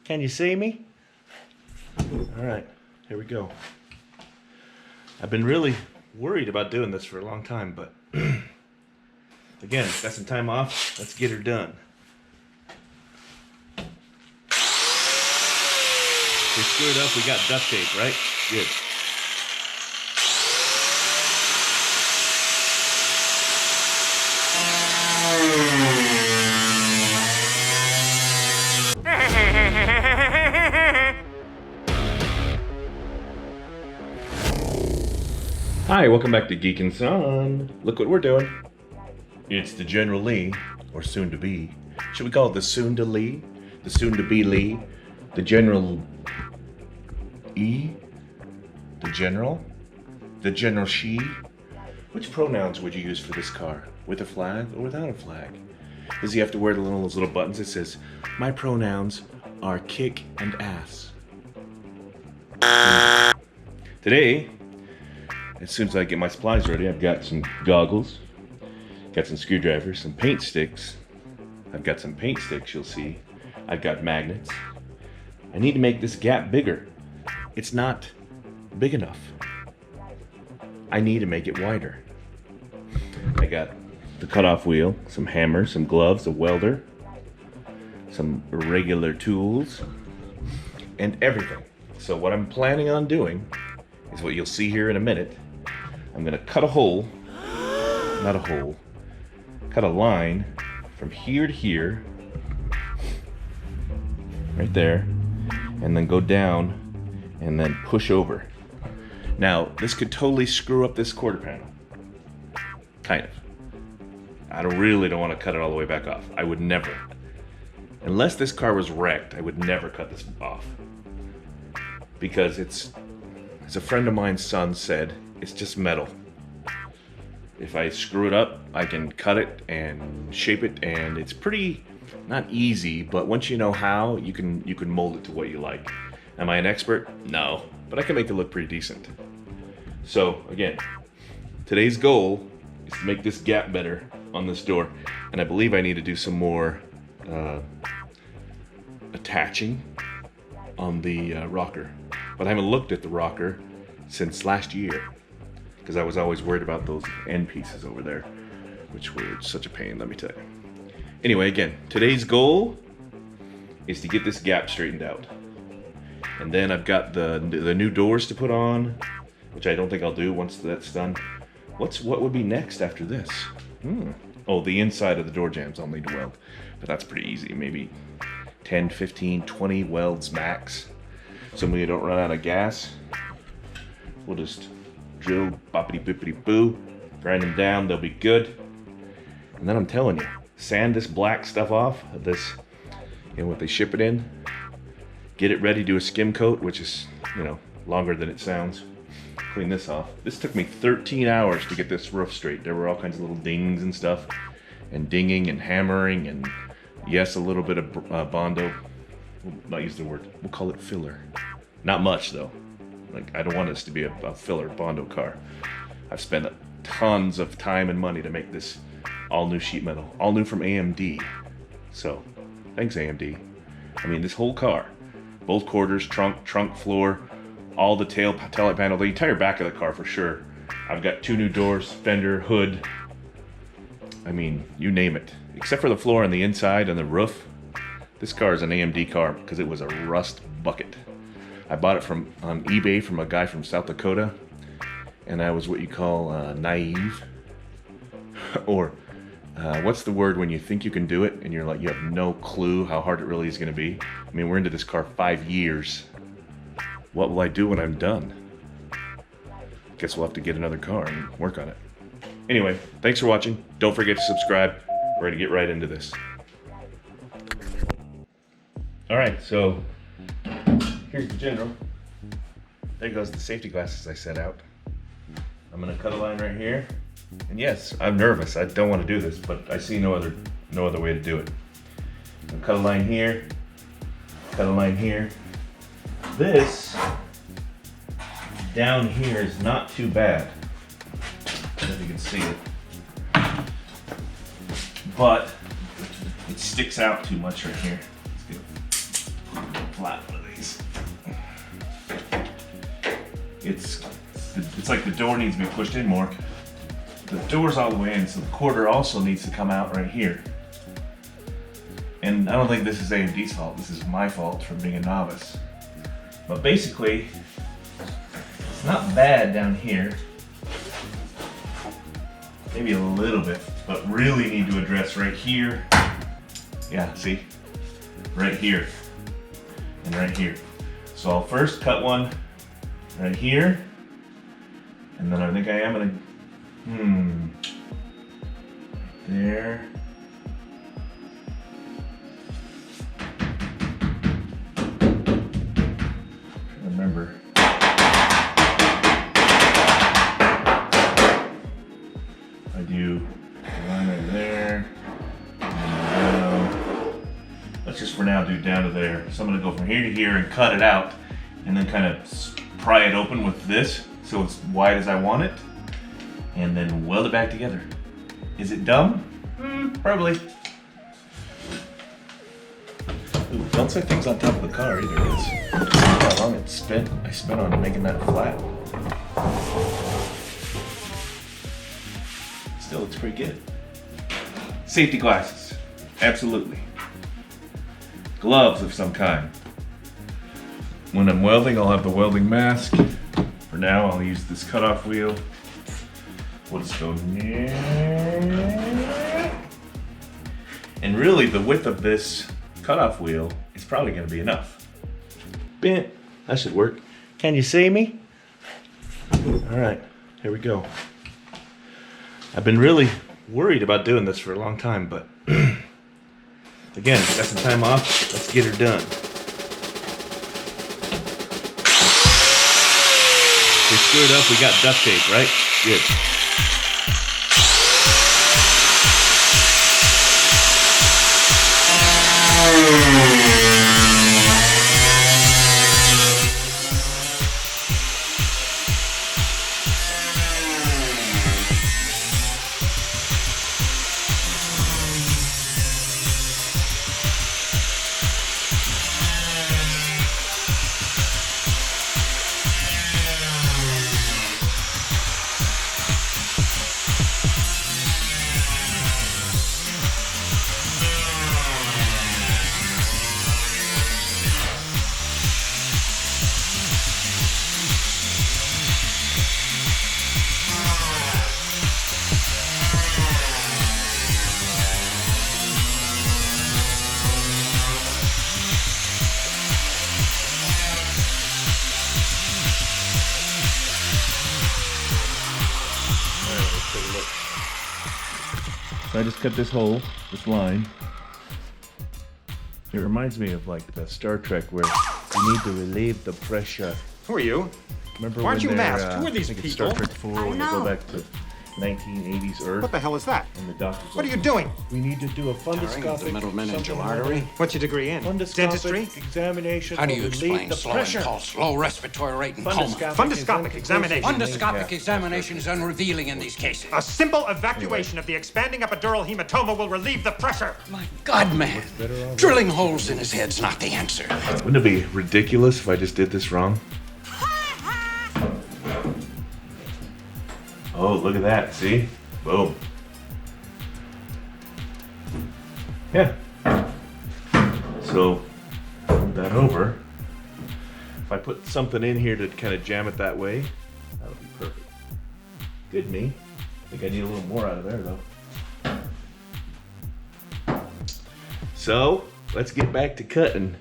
Can you see me? All right, here we go. I've been really worried about doing this for a long time, but again, got some time off. Let's get her done. We screwed up, we got duct tape, right? Good. Hi, welcome back to Geek and Son. Look what we're doing. It's the General Lee, or soon to be. Should we call it the soon to Lee? The soon to be Lee? The General E? The General? The General She? Which pronouns would you use for this car? With a flag or without a flag? Does he have to wear those little buttons that says, my pronouns are kick and ass? Today, as soon as I get my supplies ready, I've got some goggles, got some screwdrivers, some paint sticks. I've got some paint sticks, you'll see. I've got magnets. I need to make this gap bigger. It's not big enough. I need to make it wider. I got the cutoff wheel, some hammers, some gloves, a welder, some regular tools, and everything. So what I'm planning on doing is what you'll see here in a minute. I'm gonna cut a hole, not a hole, cut a line from here to here, right there, and then go down and then push over. Now, this could totally screw up this quarter panel. Kind of. I really don't want to cut it all the way back off. I would never. Unless this car was wrecked, I would never cut this off. Because it's, as a friend of mine's son said, it's just metal. If I screw it up, I can cut it and shape it, and it's pretty, not easy, but once you know how, you can mold it to what you like. Am I an expert? No, but I can make it look pretty decent. So again, today's goal is to make this gap better on this door, and I believe I need to do some more attaching on the rocker. But I haven't looked at the rocker since last year, because I was always worried about those end pieces over there, which were such a pain, let me tell you. Anyway, again, today's goal is to get this gap straightened out. And then I've got the new doors to put on, which I don't think I'll do once that's done. What would be next after this? Oh, the inside of the door jambs I'll need to weld, but that's pretty easy. Maybe 10, 15, 20 welds max. So we don't run out of gas. We'll just drill boppity bippity boo, grind them down, they'll be good. And then I'm telling you, sand this black stuff off, this, what they ship it in, get it ready, do a skim coat, which is, longer than it sounds. Clean this off. This took me 13 hours to get this roof straight. There were all kinds of little dings and stuff, and dinging and hammering, and yes, a little bit of Bondo. We'll not use the word, we'll call it filler. Not much though. Like, I don't want this to be a filler Bondo car. I've spent tons of time and money to make this all new sheet metal, all new from AMD. So, thanks AMD. I mean, this whole car, both quarters, trunk, floor, all the taillight panel, the entire back of the car for sure. I've got 2 new doors, fender, hood. I mean, you name it. Except for the floor on the inside and the roof. This car is an AMD car because it was a rust bucket. I bought it on eBay from a guy from South Dakota, and I was what you call naive. Or what's the word when you think you can do it and you're like, you have no clue how hard it really is going to be? I mean, we're into this car 5 years. What will I do when I'm done? Guess we'll have to get another car and work on it. Anyway, thanks for watching. Don't forget to subscribe. We're gonna get right into this. All right, so here's the general. There goes the safety glasses I set out. I'm gonna cut a line right here. And yes, I'm nervous. I don't want to do this, but I see no other way to do it. I'll cut a line here. Cut a line here. This down here is not too bad. I don't know if you can see it. But it sticks out too much right here. Let's get flat one of these. It's like the door needs to be pushed in more. The door's all the way in, so the quarter also needs to come out right here. And I don't think this is A&D's fault. This is my fault for being a novice. But basically, it's not bad down here. Maybe a little bit, but really need to address right here. Yeah, see? Right here. And right here. So I'll first cut one right here. And then I think I am gonna, there. Remember. I do a line right there, and then down. Let's just for now do down to there. So I'm gonna go from here to here and cut it out, and then kind of pry it open with this so it's wide as I want it, and then weld it back together. Is it dumb? Probably. Ooh, don't set things on top of the car either. Look how long I spent on making that flat. Still looks pretty good. Safety glasses, absolutely. Gloves of some kind. When I'm welding, I'll have the welding mask. For now, I'll use this cutoff wheel. We'll just go here. And really, the width of this cutoff wheel is probably going to be enough. Bent. That should work. Can you see me? All right, here we go. I've been really worried about doing this for a long time, but again, got some time off. Let's get her done. We screwed up. We got duct tape, right? Good. So I just cut this hole, this line. It reminds me of like the Star Trek where you need to relieve the pressure. Who are you? Remember Why aren't when you they're, masked? Who are these I think it's people? Star Trek 4 when they go back to 1980s Earth. What the hell is that? And the doctor's What are like, you doing? We need to do a Tearing of the fundoscopic middlemeningeal something artery. What's your degree in? Fundoscopic Dentistry? examination. How do you will relieve explain the slow pressure? impulse, low respiratory rate, and coma? Fundoscopic examination. Endoscopic examination is unrevealing in these cases. A simple evacuation of the expanding epidural hematoma will relieve the pressure. My God, man. Drilling holes in his head's not the answer. Wouldn't it be ridiculous if I just did this wrong? Oh, look at that, see? Boom. Yeah. So, move that over. If I put something in here to kind of jam it that way, that would be perfect. Good me. I think I need a little more out of there, though. So, let's get back to cutting.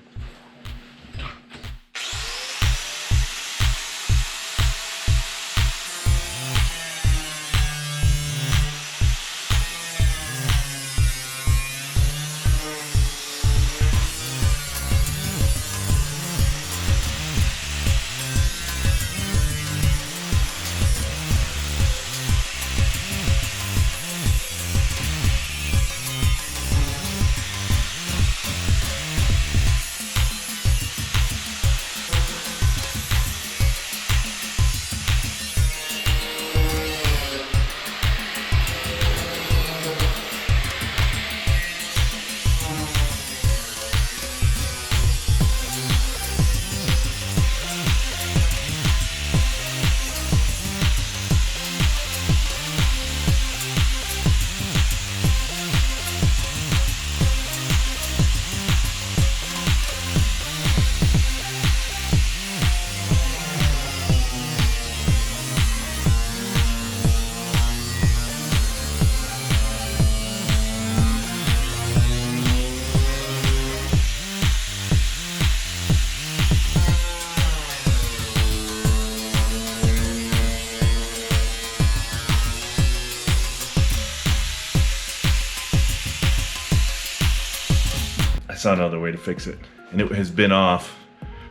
saw another way to fix it. And it has been off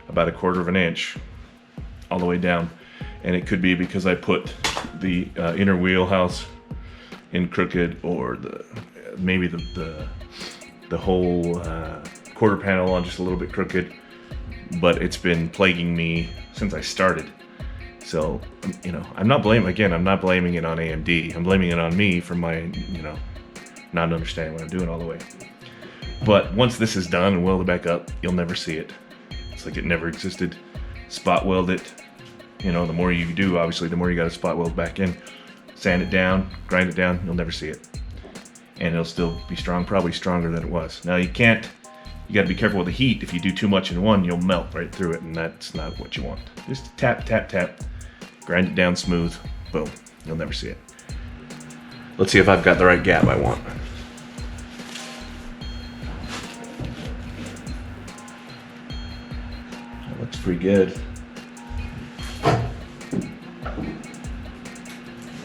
about 1/4 of an inch all the way down. And it could be because I put the inner wheelhouse in crooked, or maybe the whole quarter panel on just a little bit crooked. But it's been plaguing me since I started. So, you know, I'm not blaming it on AMD. I'm blaming it on me for my, you know, not understanding what I'm doing all the way. But once this is done and welded back up, you'll never see it. It's like it never existed. Spot weld it. You know, the more you do, obviously, the more you got to spot weld back in. Sand it down, grind it down, you'll never see it. And it'll still be strong, probably stronger than it was. Now you got to be careful with the heat. If you do too much in one, you'll melt right through it, and that's not what you want. Just tap, tap, tap, grind it down smooth, boom, you'll never see it. Let's see if I've got the right gap I want. That looks pretty good.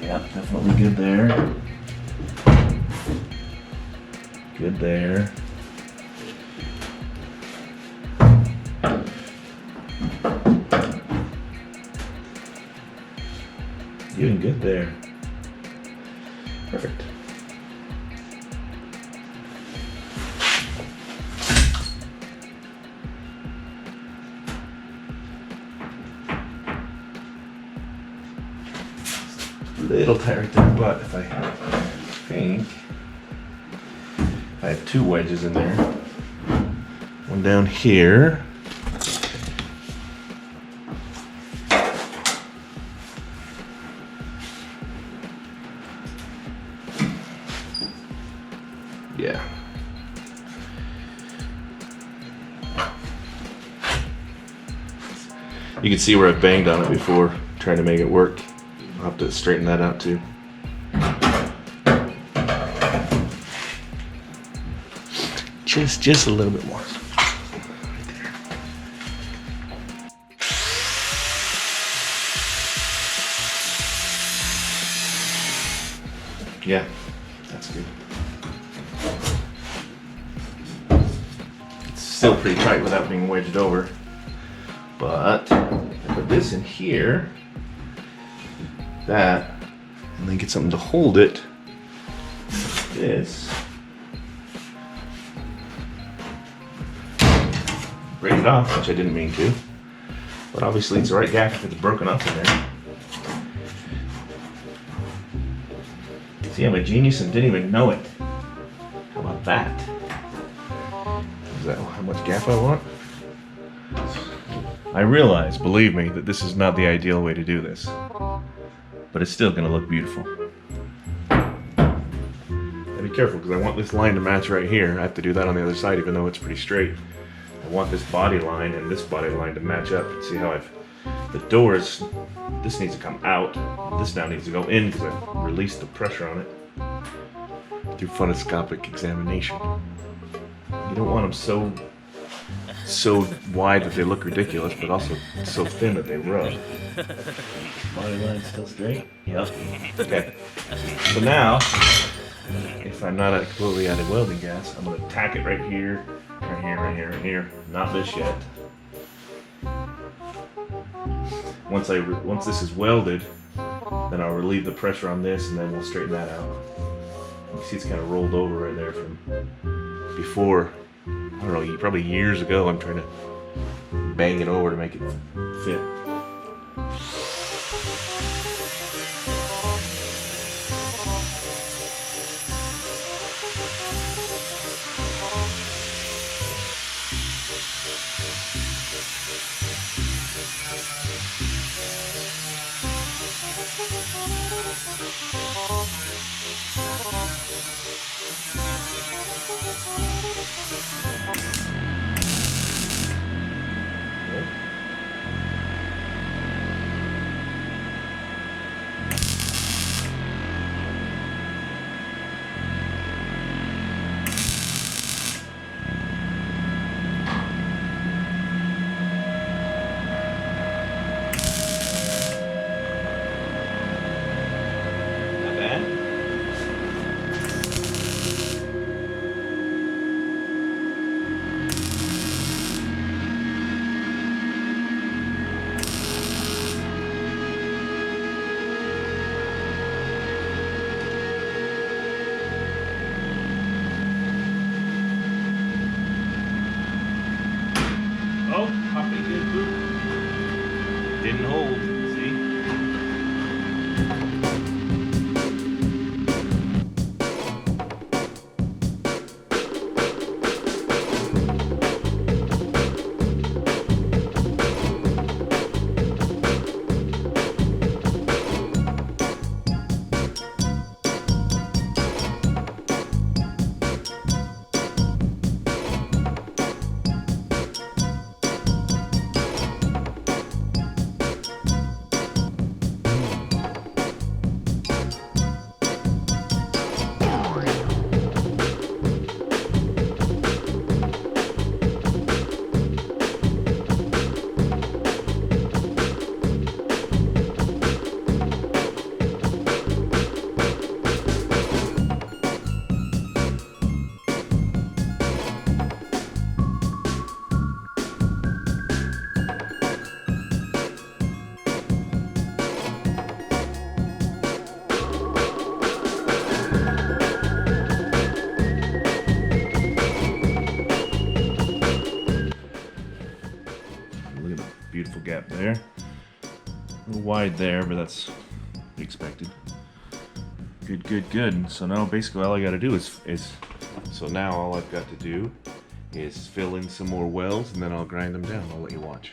Yeah, definitely good there. Good there. Doing good there. Perfect. A little tight right there, but if I think I have 2 wedges in there. One down here. Yeah. You can see where I banged on it before, trying to make it work. I'll have to straighten that out too. Just a little bit more. Yeah, that's good. It's still pretty tight without being wedged over. But I put this in here, that, and then get something to hold it. This. Break it off, which I didn't mean to. But obviously it's the right gap if it's broken up in there. See, I'm a genius and didn't even know it. How about that? Is that how much gap I want? I realize, believe me, that this is not the ideal way to do this. But it's still gonna look beautiful. Gotta be careful, because I want this line to match right here. I have to do that on the other side, even though it's pretty straight. I want this body line and this body line to match up. See how the doors, this needs to come out. This now needs to go in because I've released the pressure on it through phonoscopic examination. You don't want them so wide that they look ridiculous, but also so thin that they rub. Body line still straight? Yep. Okay. So now, if I'm not completely out of welding gas, I'm going to tack it right here, right here, right here, right here. Not this yet. Once this is welded, then I'll relieve the pressure on this, and then we'll straighten that out. You see, it's kind of rolled over right there from before. I don't know, probably years ago. I'm trying to bang it over to make it fit. Popping good, boop. Didn't hold, see? Look at the beautiful gap there. A little wide there, but that's expected. Good, good, good. So now basically all I got to do is so now all I've got to do is fill in some more welds and then I'll grind them down. I'll let you watch.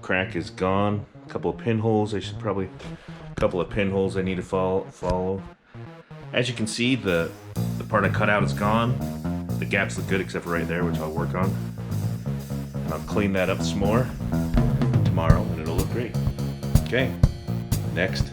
Crack is gone. A couple of pinholes. A couple of pinholes I need to follow. As you can see, the part I cut out is gone. The gaps look good except for right there, which I'll work on. And I'll clean that up some more tomorrow, and it'll look great. Okay, next.